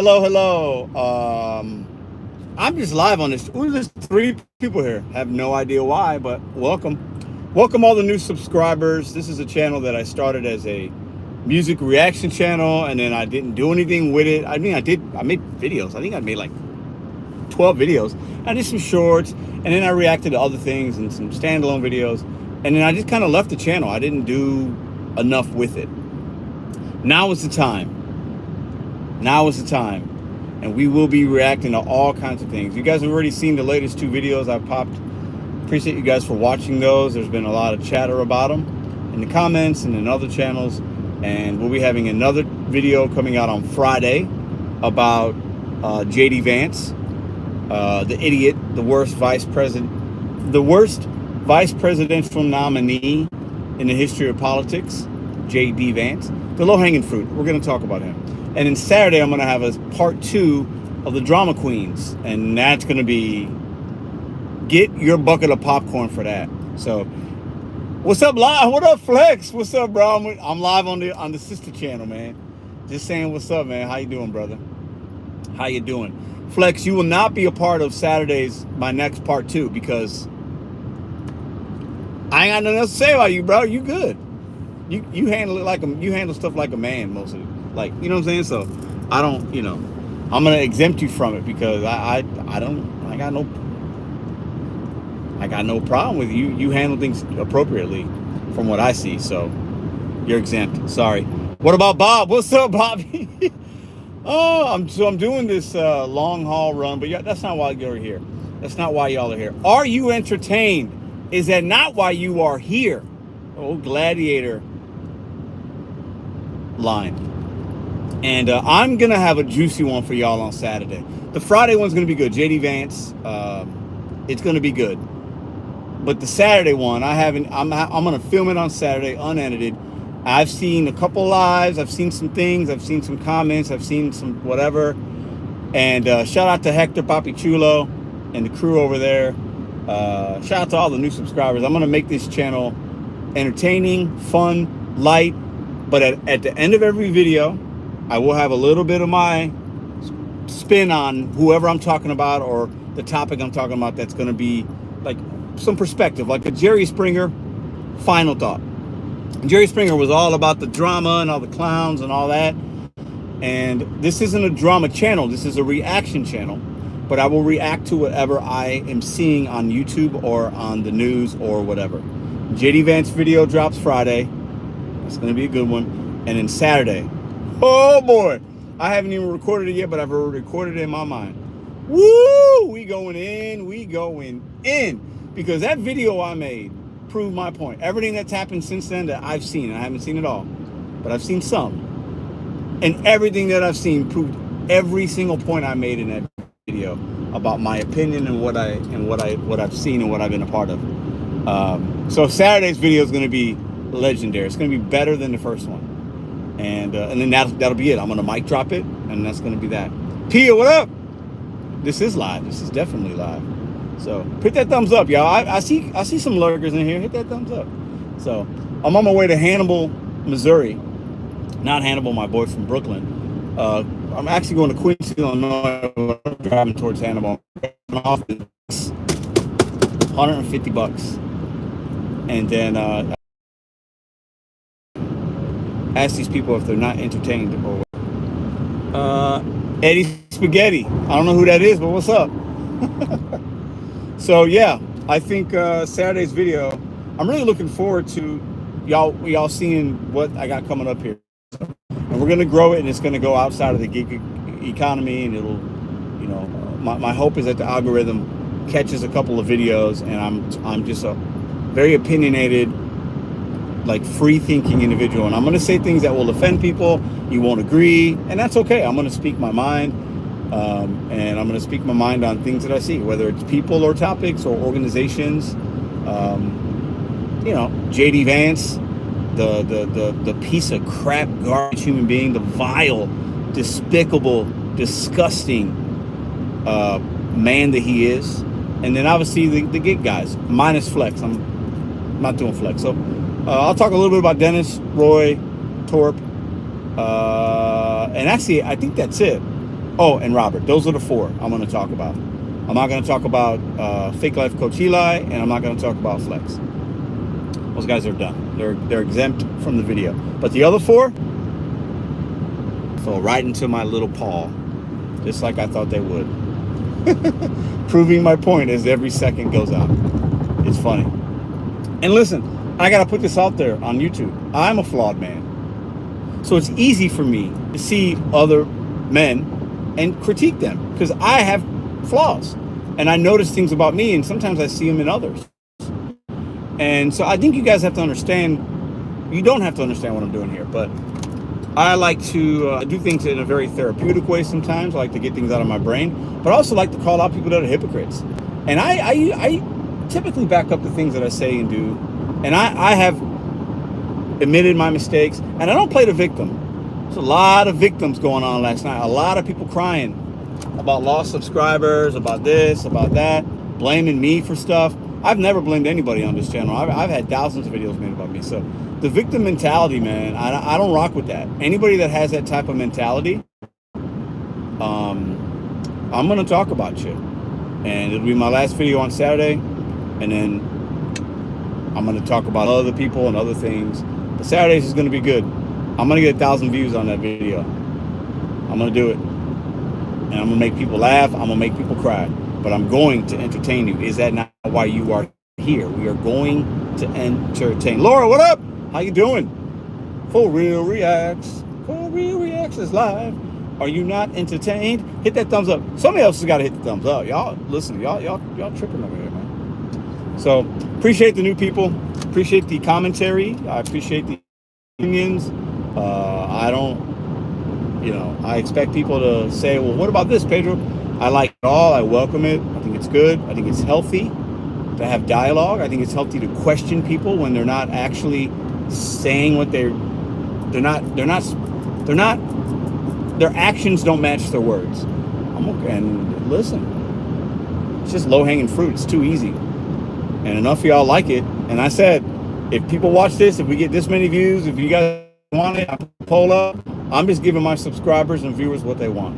Hello, hello. I'm just live on this. There's 3 people here. Have no idea why, but welcome. Welcome all the new subscribers. This is a channel that I started as a music reaction channel, and then I didn't do anything with it. I mean, I did. I made videos. I think I made like 12 videos. I did some shorts, and then I reacted to other things and some standalone videos, and then I just kind of left the channel. I didn't do enough with it. Now is the time. Now is the time. And we will be reacting to all kinds of things. You guys have already seen the latest 2 videos I've popped. Appreciate you guys for watching those. There's been a lot of chatter about them in the comments and in other channels. And we'll be having another video coming out on Friday about JD Vance, the idiot, the worst vice presidential nominee in the history of politics, JD Vance, the low-hanging fruit. We're going to talk about him. And then Saturday, I'm going to have a part 2 of the drama queens. And that's going to be, get your bucket of popcorn for that. So, what's up, live? What up, Flex? What's up, bro? I'm live on the sister channel, man. Just saying what's up, man. How you doing, brother? How you doing? Flex, you will not be a part of Saturday's, my next part 2, because I ain't got nothing else to say about you, bro. You good. You handle it like you handle stuff like a man most of it. Like, you know what I'm saying? So I don't, I'm gonna exempt you from it because I got no problem with you. You handle things appropriately from what I see. So you're exempt. Sorry. What about Bob? What's up, Bobby? I'm doing this long haul run, but yeah, that's not why you're here. That's not why y'all are here. Are you entertained? Is that not why you are here? Oh, gladiator line. And I'm going to have a juicy one for y'all on Saturday. The Friday one's going to be good. JD Vance, it's going to be good. But the Saturday one, I'm going to film it on Saturday, unedited. I've seen a couple lives. I've seen some things. I've seen some comments. I've seen some whatever. And shout out to Hector Papichulo and the crew over there. Shout out to all the new subscribers. I'm going to make this channel entertaining, fun, light. But at the end of every video, I will have a little bit of my spin on whoever I'm talking about or the topic I'm talking about. That's going to be like some perspective, like a Jerry Springer final thought. Jerry Springer was all about the drama and all the clowns and all that. And this isn't a drama channel. This is a reaction channel. But I will react to whatever I am seeing on YouTube or on the news or whatever. JD Vance video drops Friday. It's going to be a good one. And then Saturday, oh boy, I haven't even recorded it yet, but I've already recorded it in my mind. Woo! We going in. Because that video I made proved my point. Everything that's happened since then that I've seen, I haven't seen it all, but I've seen some. And everything that I've seen proved every single point I made in that video about my opinion and what I've seen and what I've been a part of. So Saturday's video is going to be legendary. It's going to be better than the first one. And then that'll be it. I'm gonna mic drop it, and that's gonna be that. Pia, what up? This is live. This is definitely live. So hit that thumbs up, y'all. I see some lurkers in here. Hit that thumbs up. So I'm on my way to Hannibal, Missouri. Not Hannibal, my boy from Brooklyn. I'm actually going to Quincy, Illinois. I'm driving towards Hannibal. $150, and then ask these people if they're not entertained or Eddie Spaghetti. I don't know who that is, but what's up? So yeah, I think Saturday's video, I'm really looking forward to y'all seeing what I got coming up here. And we're gonna grow it, and it's gonna go outside of the gig economy, and it'll, my hope is that the algorithm catches a couple of videos, and I'm just a very opinionated, like free-thinking individual, and I'm going to say things that will offend people. You won't agree, and that's okay. I'm going to speak my mind, and I'm going to speak my mind on things that I see, whether it's people or topics or organizations. JD Vance, the piece of crap garbage human being, the vile, despicable, disgusting man that he is, and then obviously the gig guys, minus Flex. I'm not doing Flex, so. I'll talk a little bit about Dennis, Roy, Torp, and actually, I think that's it. Oh, and Robert. Those are the 4 I'm going to talk about. I'm not going to talk about Fake Life Coach Eli, and I'm not going to talk about Flex. Those guys are done. They're exempt from the video. But the other 4 fell right into my little paw, just like I thought they would. Proving my point as every second goes out. It's funny. And listen, I got to put this out there on YouTube. I'm a flawed man. So it's easy for me to see other men and critique them because I have flaws. And I notice things about me, and sometimes I see them in others. And so I think you guys have to understand, you don't have to understand what I'm doing here, but I like to do things in a very therapeutic way sometimes. I like to get things out of my brain, but I also like to call out people that are hypocrites. And I typically back up the things that I say and do. And I have admitted my mistakes, and I don't play the victim. There's a lot of victims going on last night. A lot of people crying about lost subscribers, about this, about that, blaming me for stuff. I've never blamed anybody on this channel. I've had thousands of videos made about me. So the victim mentality, man, I don't rock with that. Anybody that has that type of mentality, I'm going to talk about you. And it'll be my last video on Saturday. And then I'm going to talk about other people and other things. But Saturdays is going to be good. I'm going to get 1,000 views on that video. I'm going to do it. And I'm going to make people laugh. I'm going to make people cry. But I'm going to entertain you. Is that not why you are here? We are going to entertain. Laura, what up? How you doing? 4Real Reacts. 4Real Reacts is live. Are you not entertained? Hit that thumbs up. Somebody else has got to hit the thumbs up. Y'all, listen, y'all tripping over here, man. So appreciate the new people. Appreciate the commentary. I appreciate the opinions. I don't, I expect people to say, well, what about this, Pedro? I like it all. I welcome it. I think it's good. I think it's healthy to have dialogue. I think it's healthy to question people when they're not actually saying what their actions don't match their words. I'm okay. And listen, it's just low-hanging fruit. It's too easy. And enough of y'all like it. And I said, if people watch this, if we get this many views, if you guys want it, I put a poll up. I'm just giving my subscribers and viewers what they want.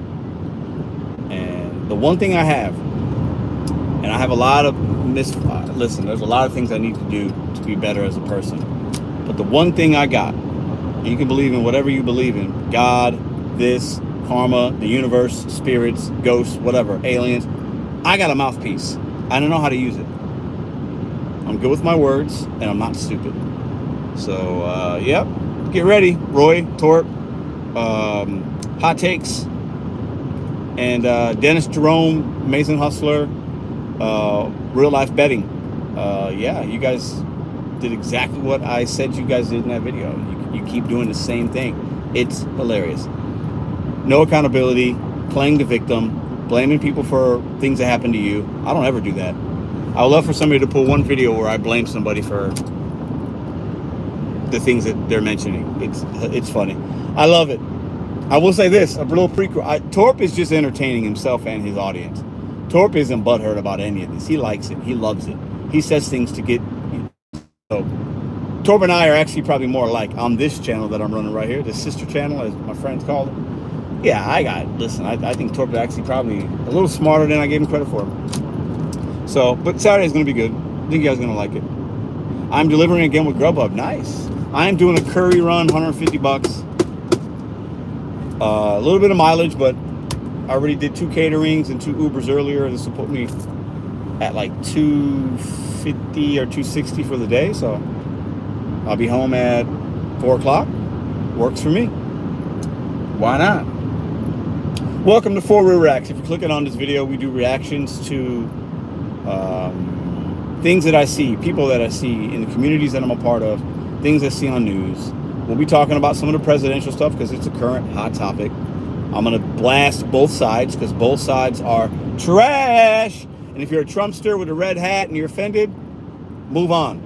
And the one thing I have, and I have a lot of listen, there's a lot of things I need to do to be better as a person. But the one thing I got, you can believe in whatever you believe in, God, this, karma, the universe, spirits, ghosts, whatever, aliens. I got a mouthpiece. I don't know how to use it. I'm good with my words, and I'm not stupid. So, yep. Get ready, Roy, Torp, Hot Takes, and Dennis Jerome, Amazing Hustler, Real Life Betting. Yeah, you guys did exactly what I said you guys did in that video. You keep doing the same thing. It's hilarious. No accountability, playing the victim, blaming people for things that happen to you. I don't ever do that. I would love for somebody to pull one video where I blame somebody for the things that they're mentioning. It's funny. I love it. I will say this, a little prequel. Torp is just entertaining himself and his audience. Torp isn't butthurt about any of this. He likes it. He loves it. He says things to get... So, Torp and I are actually probably more alike on this channel that I'm running right here, the sister channel, as my friends call it. Yeah, listen, I think Torp is actually probably a little smarter than I gave him credit for. So, but Saturday's going to be good. I think you guys are going to like it. I'm delivering again with Grubhub. Nice. I'm doing a curry run, 150 bucks. A little bit of mileage, but I already did 2 caterings and 2 Ubers earlier. This will put me at like 250 or 260 for the day. So I'll be home at 4 o'clock. Works for me. Why not? Welcome to 4Real Reacts. If you're clicking on this video, we do reactions to things that I see, people that I see in the communities that I'm a part of, things I see on news. We'll be talking about some of the presidential stuff because it's a current hot topic. I'm going to blast both sides because both sides are trash. And if you're a Trumpster with a red hat and you're offended, move on.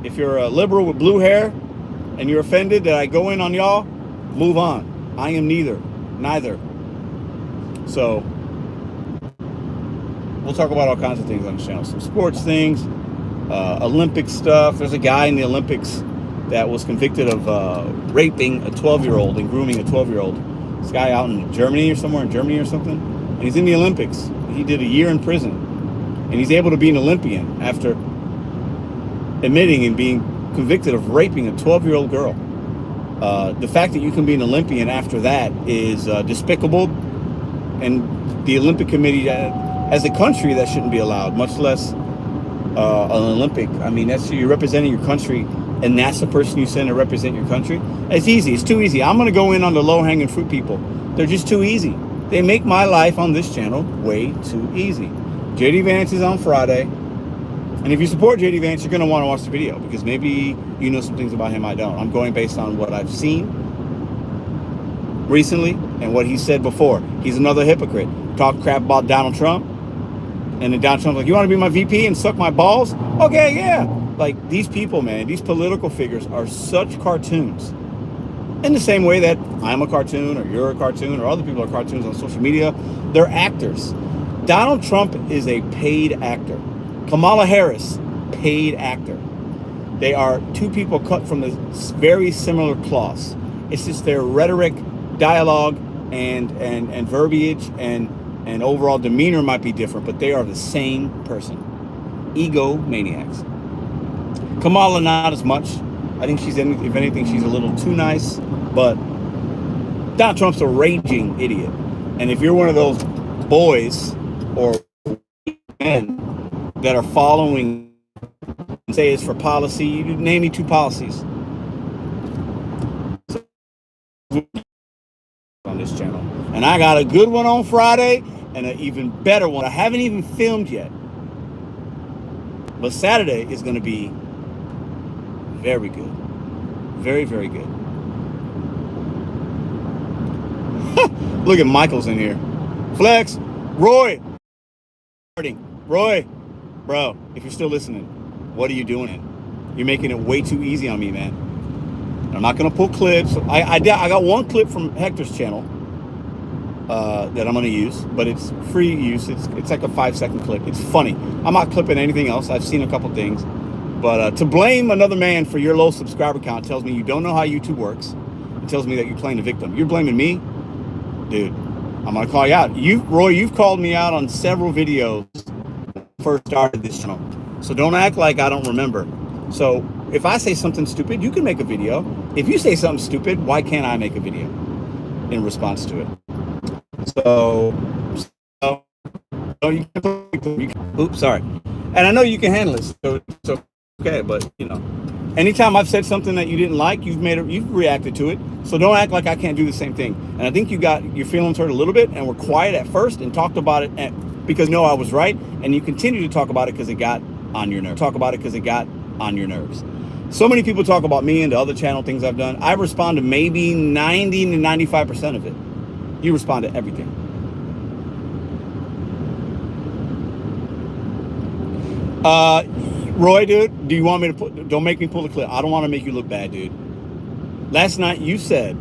If you're a liberal with blue hair and you're offended that I go in on y'all, move on. I am neither. So we'll talk about all kinds of things on the channel. Some sports things, Olympic stuff. There's a guy in the Olympics that was convicted of raping a 12-year-old and grooming a 12-year-old. This guy out in Germany or somewhere in Germany or something, and he's in the Olympics. He did a year in prison, and he's able to be an Olympian after admitting and being convicted of raping a 12-year-old girl. The fact that you can be an Olympian after that is despicable, and the Olympic Committee, as a country, that shouldn't be allowed, much less an Olympic. I mean, that's you're representing your country, and that's the person you send to represent your country. It's easy. It's too easy. I'm going to go in on the low-hanging fruit people. They're just too easy. They make my life on this channel way too easy. JD Vance is on Friday. And if you support JD Vance, you're going to want to watch the video because maybe you know some things about him I don't. I'm going based on what I've seen recently and what he said before. He's another hypocrite. Talk crap about Donald Trump. And then Donald Trump's like, you want to be my VP and suck my balls? Okay, yeah. Like, these people, man, these political figures are such cartoons. In the same way that I'm a cartoon or you're a cartoon or other people are cartoons on social media, they're actors. Donald Trump is a paid actor. Kamala Harris, paid actor. They are two people cut from the very similar cloths. It's just their rhetoric, dialogue, and verbiage and overall demeanor might be different, but they are the same person. Egomaniacs. Kamala, not as much. I think she's, if anything, she's a little too nice, but Donald Trump's a raging idiot. And if you're one of those boys or men that are following, say it's for policy, you name me 2 policies on this channel. And I got a good one on Friday and an even better one. I haven't even filmed yet. But Saturday is going to be very good. Very, very good. Look at Michael's in here. Flex. Roy. Bro, if you're still listening, what are you doing? You're making it way too easy on me, man. I'm not going to pull clips. I got one clip from Hector's channel that I'm going to use, but it's free use. It's like a 5-second clip. It's funny. I'm not clipping anything else. I've seen a couple things. But to blame another man for your low subscriber count tells me you don't know how YouTube works. It tells me that you're playing the victim. You're blaming me? Dude, I'm going to call you out. Roy, you've called me out on several videos when I first started this channel. So don't act like I don't remember. So if I say something stupid, you can make a video. If you say something stupid, why can't I make a video in response to it? So you can, oops, sorry. And I know you can handle it. So okay, but you know, anytime I've said something that you didn't like, you've reacted to it. So don't act like I can't do the same thing. And I think you got your feelings hurt a little bit and were quiet at first and talked about it because no, I was right. And you continue to talk about it because it got on your nerves. So many people talk about me and the other channel things I've done. I respond to maybe 90 to 95% of it. You respond to everything. Roy, dude, do you want me to don't make me pull the clip. I don't want to make you look bad, dude. Last night you said,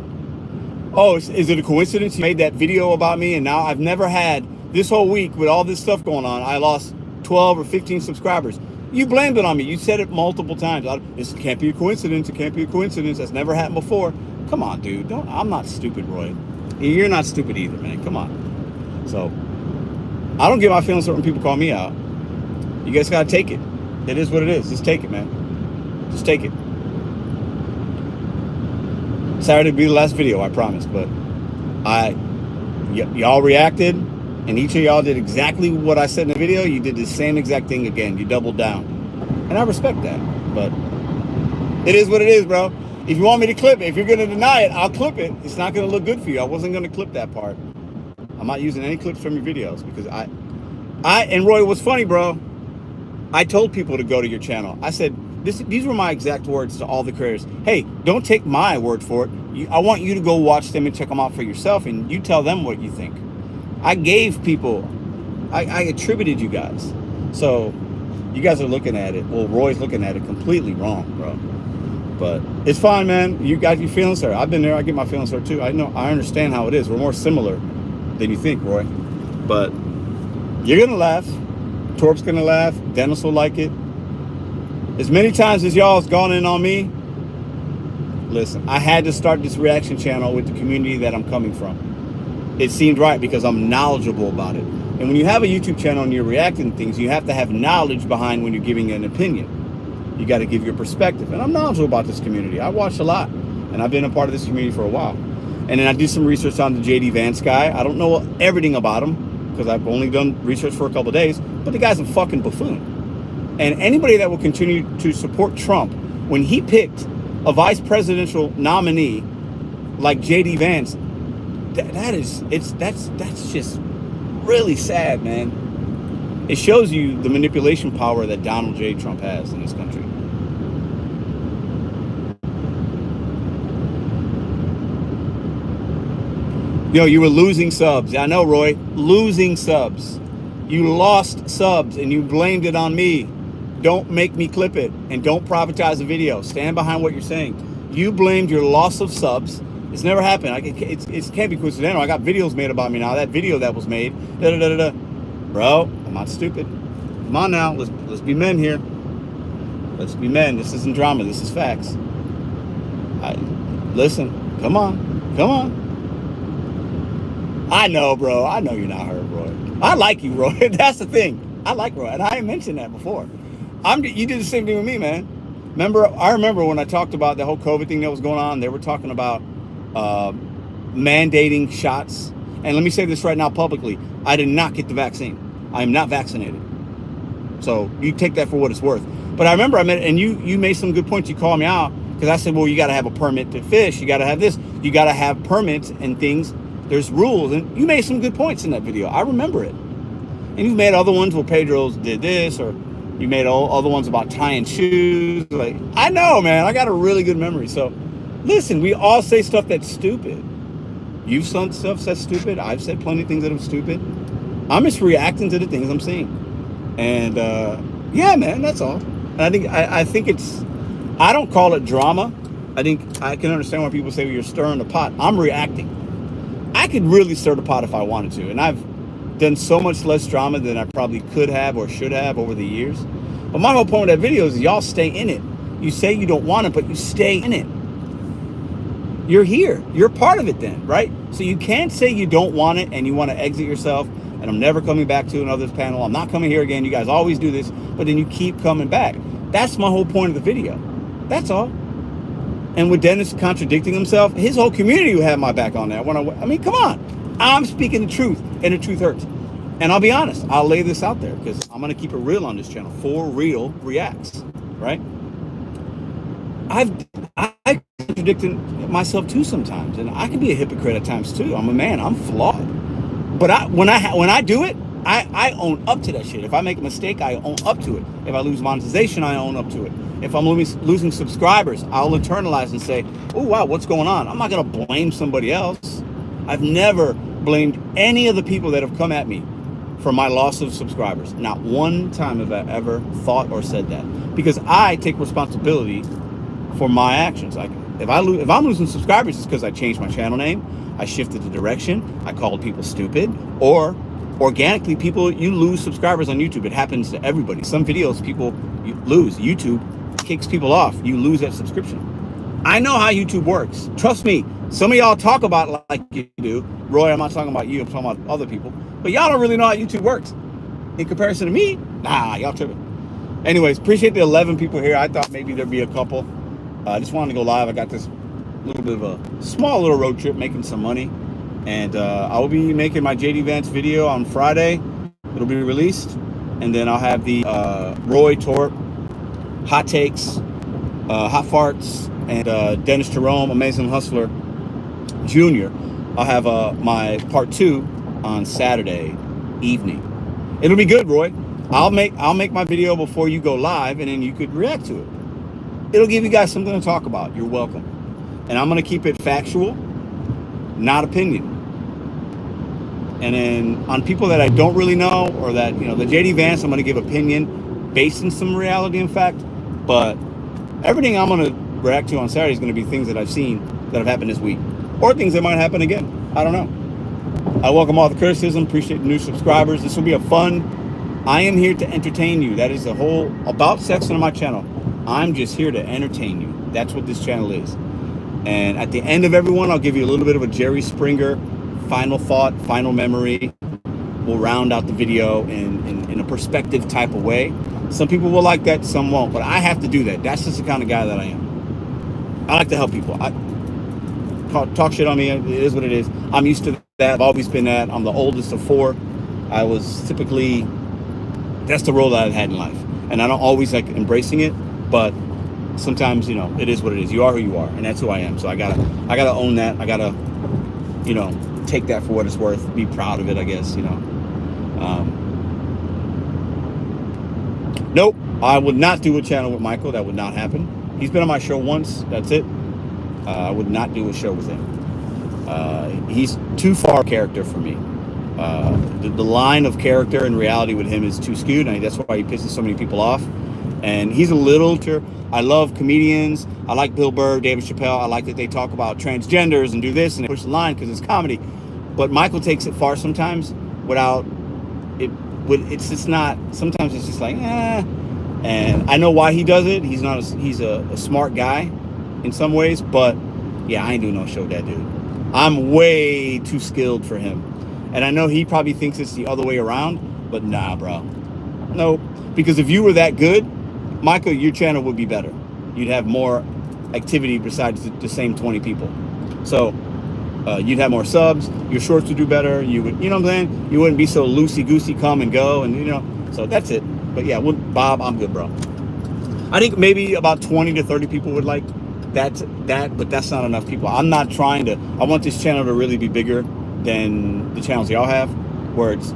oh, is it a coincidence you made that video about me and now I've never had this whole week with all this stuff going on, I lost 12 or 15 subscribers. You blamed it on me. You said it multiple times. This can't be a coincidence. It can't be a coincidence. That's never happened before. Come on, dude. I'm not stupid, Roy. You're not stupid either, man. Come on. So I don't get my feelings hurt when people call me out. You guys got to take it. It is what it is. Just take it, man. Just take it. Saturday will be the last video, I promise. But y'all reacted, and each of y'all did exactly what I said in the video. You did the same exact thing again. You doubled down. And I respect that. But it is what it is, bro. If you want me to clip it, if you're going to deny it, I'll clip it. It's not going to look good for you. I wasn't going to clip that part. I'm not using any clips from your videos because and Roy, what's funny, bro, I told people to go to your channel. I said, these were my exact words to all the creators. Hey, don't take my word for it. I want you to go watch them and check them out for yourself, and you tell them what you think. I gave people, I attributed you guys. So you guys are looking at it. Well, Roy's looking at it completely wrong, bro. But it's fine, man. You got your feelings hurt. I've been there. I get my feelings hurt too. I understand how it is. We're more similar than you think, Roy. But you're going to laugh. Torp's going to laugh. Dennis will like it. As many times as y'all has gone in on me, Listen, I had to start this reaction channel with the community that I'm coming from. It seemed right because I'm knowledgeable about it. And when you have a YouTube channel and you're reacting to things, you have to have knowledge behind when you're giving an opinion. You got to give your perspective. And I'm knowledgeable about this community. I watch a lot, and I've been a part of this community for a while. And then I did some research on the JD Vance guy. I don't know everything about him because I've only done research for a couple of days, but the guy's a fucking buffoon. And anybody that will continue to support Trump, when he picked a vice presidential nominee like JD Vance, that's just really sad, man. It shows you the manipulation power that Donald J. Trump has in this country. Yo, you were losing subs. I know, Roy. Losing subs. You lost subs and you blamed it on me. Don't make me clip it, and don't privatize the video. Stand behind what you're saying. You blamed your loss of subs. It's never happened. It can't be coincidental. I got videos made about me now. That video that was made. Bro, I'm not stupid. Come on now. Let's be men here. Let's be men. This isn't drama. This is facts. Listen. Come on. Come on. I know, bro. I know you're not hurt, Roy. I like you, Roy. That's the thing. I like Roy, and I mentioned that before. You did the same thing with me, man. I remember when I talked about the whole COVID thing that was going on. They were talking about mandating shots. And let me say this right now publicly. I did not get the vaccine. I am not vaccinated. So you take that for what it's worth. But I remember and you made some good points. You called me out because I said, well, you got to have a permit to fish. You got to have this. You got to have permits and things. There's rules. And you made some good points in that video. I remember it. And you've made other ones where Pedro's did this, or you made other ones about tying shoes. Like, I know, man. I got a really good memory. So, listen, we all say stuff that's stupid. You've said stuff that's stupid. I've said plenty of things that are stupid. I'm just reacting to the things I'm seeing. And, yeah, man, that's all. And I think it's, I don't call it drama. I think I can understand why people say, well, you're stirring the pot. I'm reacting. I could really stir the pot if I wanted to. And I've done so much less drama than I probably could have or should have over the years. But my whole point of that video is y'all stay in it. You say you don't want it, but you stay in it. You're here. You're part of it then, right? So you can't say you don't want it and you want to exit yourself, and I'm never coming back to another panel. I'm not coming here again. You guys always do this, but then you keep coming back. That's my whole point of the video. That's all. And with Dennis contradicting himself, his whole community will have my back on that. I mean, come on. I'm speaking the truth, and the truth hurts. And I'll be honest, I'll lay this out there because I'm going to keep it real on this channel. 4Real Reacts, right? I contradicted myself too sometimes, and I can be a hypocrite at times too. I'm a man. I'm flawed. But when I do it, I own up to that shit. If I make a mistake, I own up to it. If I lose monetization, I own up to it. If I'm losing subscribers, I'll internalize and say, oh, wow, what's going on? I'm not going to blame somebody else. I've never blamed any of the people that have come at me for my loss of subscribers. Not one time have I ever thought or said that, because I take responsibility for my actions. Like if I'm losing subscribers, it's because I changed my channel name, I shifted the direction, I called people stupid, or organically you lose subscribers on YouTube. It happens to everybody. Some videos people lose. YouTube kicks people off. You lose that subscription. I know how YouTube works. Trust me. Some of y'all talk about it like you do. Roy, I'm not talking about you. I'm talking about other people. But y'all don't really know how YouTube works. In comparison to me, nah, y'all tripping. Anyways, appreciate the 11 people here. I thought maybe there'd be a couple. I just wanted to go live. I got this little bit of a small little road trip, making some money. And I will be making my JD Vance video on Friday. It'll be released. And then I'll have the Roy Torp, Hot Takes, Hot Farts, and Dennis Jerome, Amazing Hustler Jr. I'll have my part 2 on Saturday evening. It'll be good, Roy. I'll make my video before you go live, and then you could react to it. It'll give you guys something to talk about. You're welcome. And I'm going to keep it factual, not opinion. And then on people that I don't really know, or that, you know, the JD Vance, I'm going to give opinion based in some reality and fact. But everything I'm going to react to on Saturday is going to be things that I've seen that have happened this week, or things that might happen again. I don't know. I welcome all the criticism. Appreciate the new subscribers. This will be a fun. I am here to entertain you. That is the whole about section of my channel. I'm just here to entertain you. That's what this channel is. And at the end of everyone, I'll give you a little bit of a Jerry Springer final thought, final memory. We'll round out the video in a perspective type of way. Some people will like that, some won't, but I have to do that. That's just the kind of guy that I am. I like to help people. Talk shit on me. It is what it is. I'm used to that. I've always been that. I'm the oldest of four. I was typically, that's the role that I've had in life. And I don't always like embracing it, but sometimes, you know, it is what it is. You are who you are, and that's who I am. So I gotta own that. I gotta, you know, take that for what it's worth. Be proud of it, I guess, you know. Nope, I would not do a channel with Michael. That would not happen. He's been on my show once. That's it. I would not do a show with him. He's too far character for me. The line of character and reality with him is too skewed. I mean, that's why he pisses so many people off. And he's a little I love comedians. I like Bill Burr, David Chappelle. I like that they talk about transgenders and do this and they push the line because it's comedy. But Michael takes it far sometimes without it. It's just not. Sometimes it's just like, eh. And I know why he does it. He's not. He's a smart guy in some ways. But yeah, I ain't doing no show with that dude. I'm way too skilled for him. And I know he probably thinks it's the other way around. But nah, bro. Nope. Because if you were that good, Michael, your channel would be better. You'd have more activity besides the same 20 people. So you'd have more subs. Your shorts would do better. You would, you know what I'm saying? You wouldn't be so loosey-goosey, come and go, and you know. So that's it. But yeah, Bob, I'm good, bro. I think maybe about 20 to 30 people would like that, but that's not enough people. I'm not trying to. I want this channel to really be bigger than the channels y'all have, where it's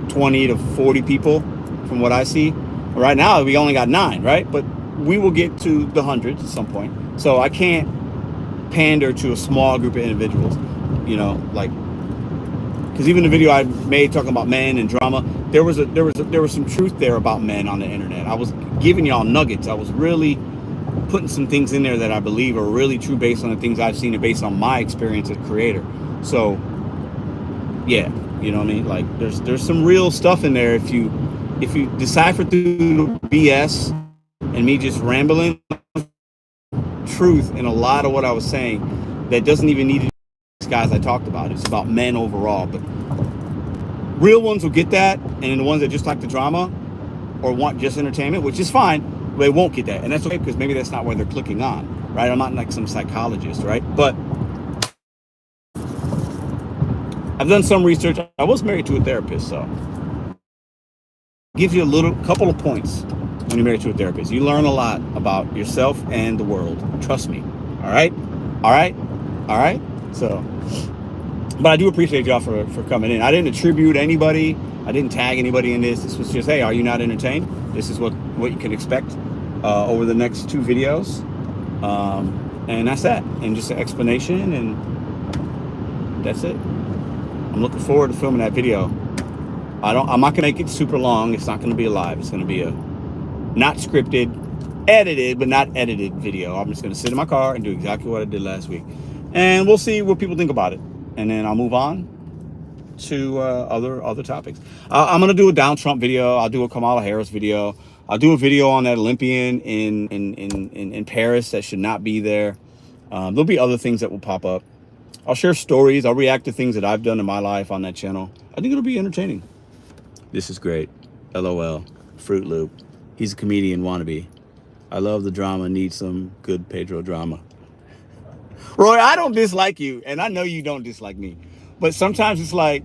20 to 40 people, from what I see. Right now, we only got 9, right? But we will get to the hundreds at some point. So I can't pander to a small group of individuals, you know, like, because even the video I made talking about men and drama, there was some truth there about men on the internet. I was giving y'all nuggets. I was really putting some things in there that I believe are really true based on the things I've seen and based on my experience as a creator. So yeah, you know what I mean? Like there's some real stuff in there if you decipher through the BS and me just rambling, truth in a lot of what I was saying that doesn't even need to be these guys I talked about. It's about men overall. But real ones will get that, and the ones that just like the drama or want just entertainment, which is fine, they won't get that. And that's okay, because maybe that's not where they're clicking on, right? I'm not like some psychologist, right? But I've done some research. I was married to a therapist, so gives you a couple of points when you're married to a therapist. You learn a lot about yourself and the world. Trust me. All right. So, but I do appreciate y'all for coming in. I didn't attribute anybody. I didn't tag anybody in this. This was just, hey, are you not entertained? This is what you can expect over the next 2 videos. And that's that. And just an explanation, and that's it. I'm looking forward to filming that video. I'm not gonna make it super long. It's not gonna be live. It's gonna be a not scripted, edited, but not edited video. I'm just gonna sit in my car and do exactly what I did last week, and we'll see what people think about it. And then I'll move on to other topics. I'm gonna do a down Trump video. I'll do a Kamala Harris video. I'll do a video on that Olympian in Paris that should not be there. There'll be other things that will pop up. I'll share stories. I'll react to things that I've done in my life on that channel. I think it'll be entertaining. This is great. LOL. Fruit Loop. He's a comedian wannabe. I love the drama. Need some good Pedro drama. Roy, I don't dislike you, and I know you don't dislike me. But sometimes it's like,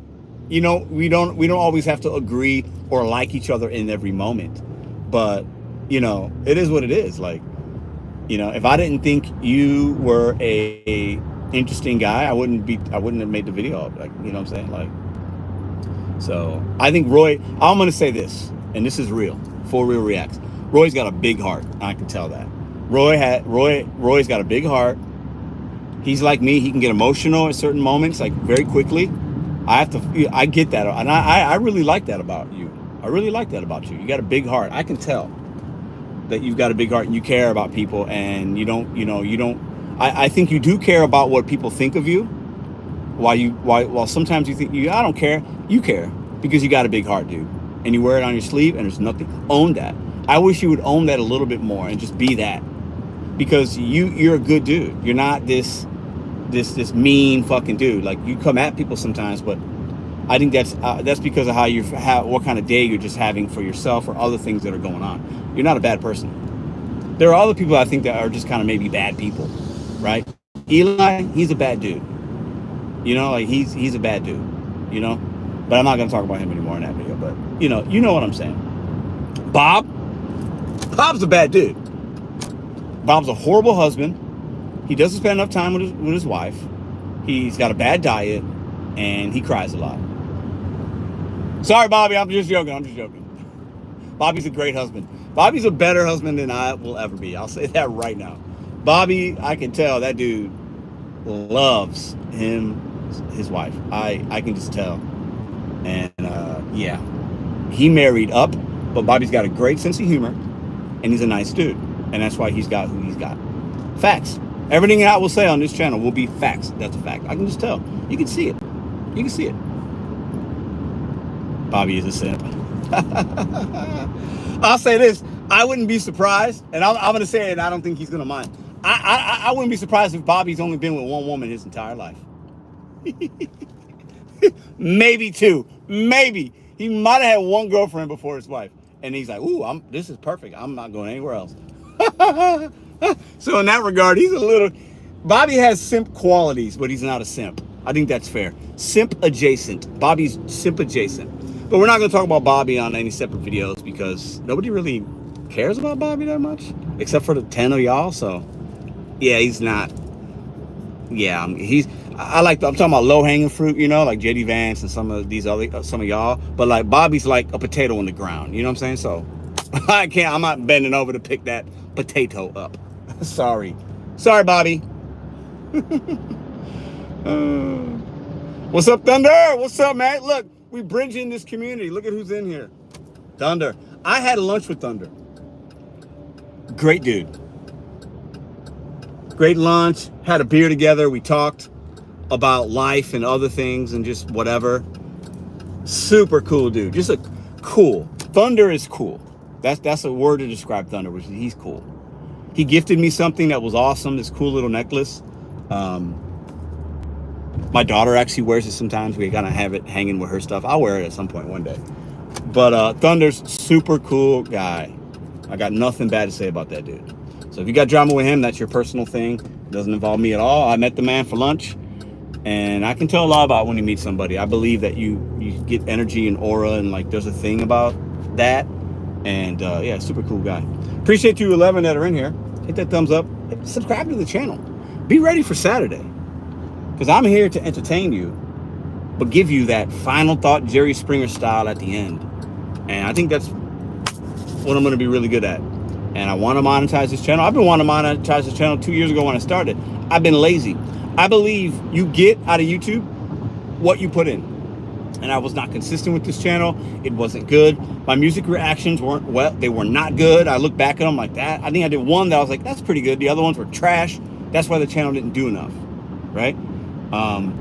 you know, we don't always have to agree or like each other in every moment. But, you know, it is what it is. Like, you know, if I didn't think you were a interesting guy, I wouldn't have made the video. Like, you know what I'm saying? Like, so I think Roy, I'm gonna say this, and this is real. 4Real Reacts. Roy's got a big heart. I can tell that. Roy's got a big heart. He's like me. He can get emotional at certain moments, like very quickly. I get that, and I really like that about you. I really like that about you. You got a big heart. I can tell that you've got a big heart and you care about people, and you don't. I think you do care about what people think of you. While sometimes you think I don't care. You care because you got a big heart, dude, and you wear it on your sleeve, and there's nothing. Own that. I wish you would own that a little bit more and just be that. because you're a good dude. You're not this mean fucking dude. Like, you come at people sometimes, but I think that's because of what kind of day you're just having for yourself or other things that are going on. You're not a bad person. There are other people I think that are just kind of maybe bad people, right? Eli, he's a bad dude. You know, like he's a bad dude. You know, but I'm not gonna talk about him anymore in that video. But you know what I'm saying. Bob's a bad dude. Bob's a horrible husband. He doesn't spend enough time with his wife. He's got a bad diet, and he cries a lot. Sorry, Bobby, I'm just joking. Bobby's a great husband. Bobby's a better husband than I will ever be. I'll say that right now. Bobby, I can tell that dude loves his wife. I can just tell. And yeah, he married up, but Bobby's got a great sense of humor, and he's a nice dude. And that's why he's got who he's got. Facts. Everything I will say on this channel will be facts. That's a fact. I can just tell. You can see it. You can see it. Bobby is a simp. I'll say this. I wouldn't be surprised, and I'm going to say it, and I don't think he's going to mind. I wouldn't be surprised if Bobby's only been with one woman his entire life. Maybe two. Maybe. He might have had one girlfriend before his wife. And he's like, ooh, this is perfect. I'm not going anywhere else. So in that regard, Bobby has simp qualities, but he's not a simp. I think that's fair. Simp adjacent. Bobby's simp adjacent. But we're not going to talk about Bobby on any separate videos because nobody really cares about Bobby that much, except for the 10 of y'all. So yeah, he's not. Yeah, I'm talking about low hanging fruit, you know, like JD Vance and some of y'all. But like Bobby's like a potato in the ground. You know what I'm saying? So I'm not bending over to pick that potato up. Sorry, Bobby. What's up, Thunder? What's up, man? Look, we bridging this community. Look at who's in here. Thunder. I had lunch with Thunder. Great dude. Great lunch. Had a beer together. We talked about life and other things and just whatever. Super cool dude. Just a cool. Thunder is cool. That's a word to describe Thunder, which is he's cool. He gifted me something that was awesome. This cool little necklace. My daughter actually wears it sometimes. We gotta have it hanging with her stuff. I'll wear it at some point one day. But Thunder's super cool guy. I got nothing bad to say about that dude. So if you got drama with him, that's your personal thing. It doesn't involve me at all. I met the man for lunch, and I can tell a lot about when you meet somebody. I believe that you get energy and aura, and like there's a thing about that. And yeah, super cool guy. Appreciate you 11 that are in here. Hit that thumbs up. Subscribe to the channel. Be ready for Saturday, because I'm here to entertain you, but give you that final thought, Jerry Springer style at the end. And I think that's what I'm going to be really good at. And I want to monetize this channel. I've been wanting to monetize this channel 2 years ago when I started. I've been lazy. I believe you get out of YouTube what you put in. And I was not consistent with this channel. It wasn't good. My music reactions weren't, well, they were not good. I look back at them like that. I think I did one that I was like, that's pretty good. The other ones were trash. That's why the channel didn't do enough, right?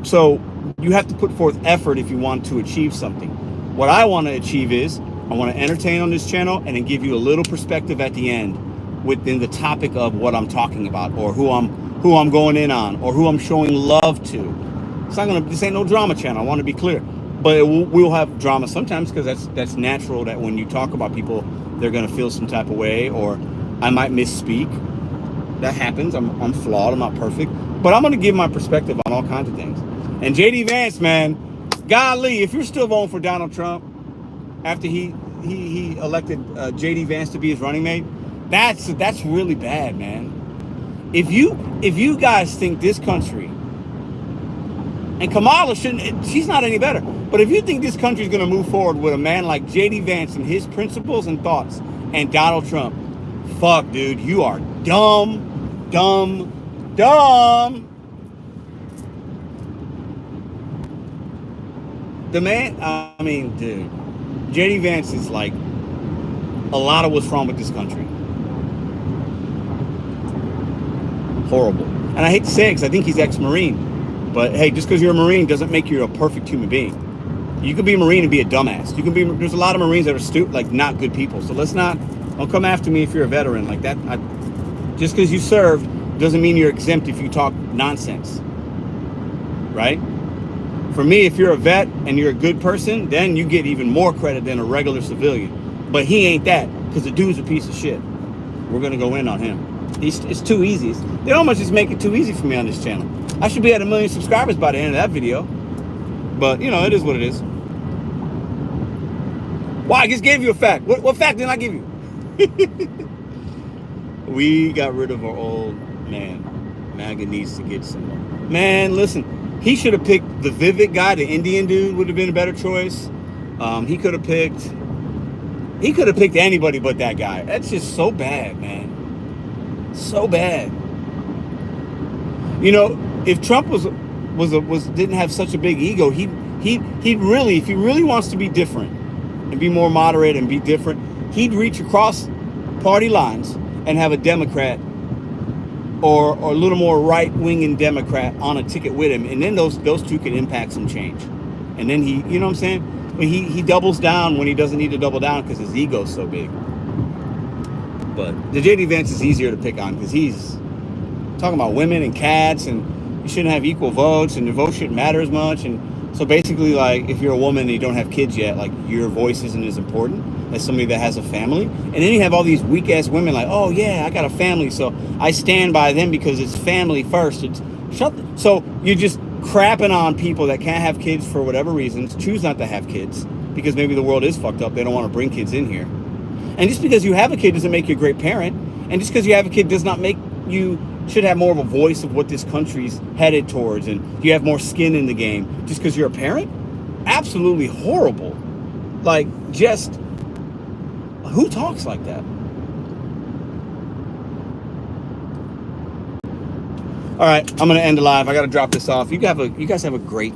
So you have to put forth effort if you want to achieve something. What I want to achieve is I want to entertain on this channel and then give you a little perspective at the end within the topic of what I'm talking about, or who I'm going in on, or who I'm showing love to. This ain't no drama channel. I want to be clear, but we'll have drama sometimes because that's natural. That when you talk about people, they're going to feel some type of way, or I might misspeak. That happens. I'm flawed. I'm not perfect, but I'm going to give my perspective on all kinds of things. And JD Vance, man, golly, if you're still voting for Donald Trump after he elected JD Vance to be his running mate, that's really bad, man. If you guys think this country, and Kamala she's not any better, but if you think this country is going to move forward with a man like JD Vance and his principles and thoughts and Donald Trump, fuck, dude, you are dumb. The man, I mean, dude, JD Vance is like a lot of what's wrong with this country. Horrible. And I hate to say it because I think he's ex-Marine. But hey, just because you're a Marine doesn't make you a perfect human being. You can be a Marine and be a dumbass. There's a lot of Marines that are stupid, like not good people. So don't come after me if you're a veteran like that. Just because you served doesn't mean you're exempt if you talk nonsense, right? For me, if you're a vet and you're a good person, then you get even more credit than a regular civilian. But he ain't that, because the dude's a piece of shit. We're going to go in on him. It's too easy. They almost just make it too easy for me on this channel. I should be at 1 million subscribers by the end of that video. But, you know, it is what it is. Well, I just gave you a fact. What fact did I give you? We got rid of our old man. MAGA needs to get some. Man, listen. He should have picked the Vivek guy. The Indian dude would have been a better choice. He could have picked anybody but that guy. That's just so bad, man. So bad. You know, if Trump didn't have such a big ego, he'd really, if he really wants to be different and be more moderate and be different, he'd reach across party lines and have a Democrat or a little more right-winging Democrat on a ticket with him, and then those two could impact some change. And then he, you know what I'm saying? He doubles down when he doesn't need to double down because his ego's so big. But the JD Vance is easier to pick on because he's talking about women and cats, and you shouldn't have equal votes, and your vote shouldn't matter as much. And so basically, like, if you're a woman and you don't have kids yet, like, your voice isn't as important as somebody that has a family. And then you have all these weak-ass women like, oh, yeah, I got a family, so I stand by them because it's family first. So you're just crapping on people that can't have kids for whatever reasons, choose not to have kids because maybe the world is fucked up. They don't want to bring kids in here. And just because you have a kid doesn't make you a great parent. And just because you have a kid does not make you should have more of a voice of what this country's headed towards, and you have more skin in the game just because you're a parent. Absolutely horrible. Like, just, who talks like that? All right, I'm going to end the live. I got to drop this off. You guys have a great